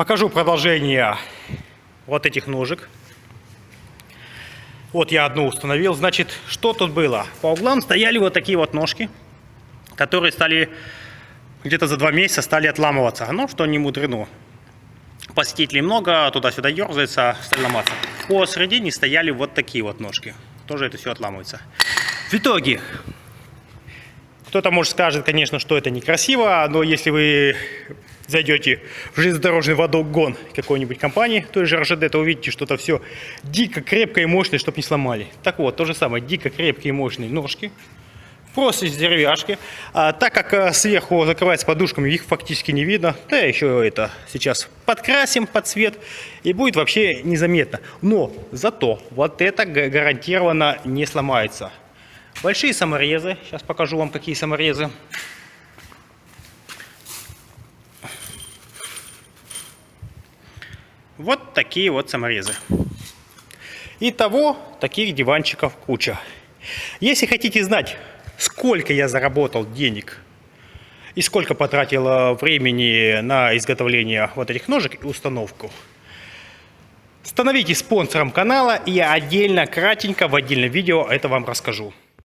Покажу продолжение вот этих ножек. Вот я одну установил. Значит, что тут было? По углам стояли вот такие вот ножки, которые стали где-то за 2 месяца стали отламываться. Ну, что не мудрено. Посетителей много, туда-сюда ерзается, стали ломаться. Посередине стояли вот такие вот ножки. Тоже это все отламывается. В итоге, кто-то, может, скажет, конечно, что это некрасиво, но если вы зайдете в железнодорожный вагон какой-нибудь компании, той же РЖД, то увидите, что это все дико крепкое и мощное, чтобы не сломали. Так вот, то же самое, дико крепкие и мощные ножки. Просто из деревяшки. Так как сверху закрывается подушками, их фактически не видно. Да, еще это сейчас подкрасим под цвет, и будет вообще незаметно. Но зато вот это гарантированно не сломается. Большие саморезы. Сейчас покажу вам, какие саморезы. Вот такие вот саморезы. Итого таких диванчиков куча. Если хотите знать, сколько я заработал денег и сколько потратил времени на изготовление вот этих ножек и установку, становитесь спонсором канала, и я отдельно, кратенько, в отдельном видео это вам расскажу.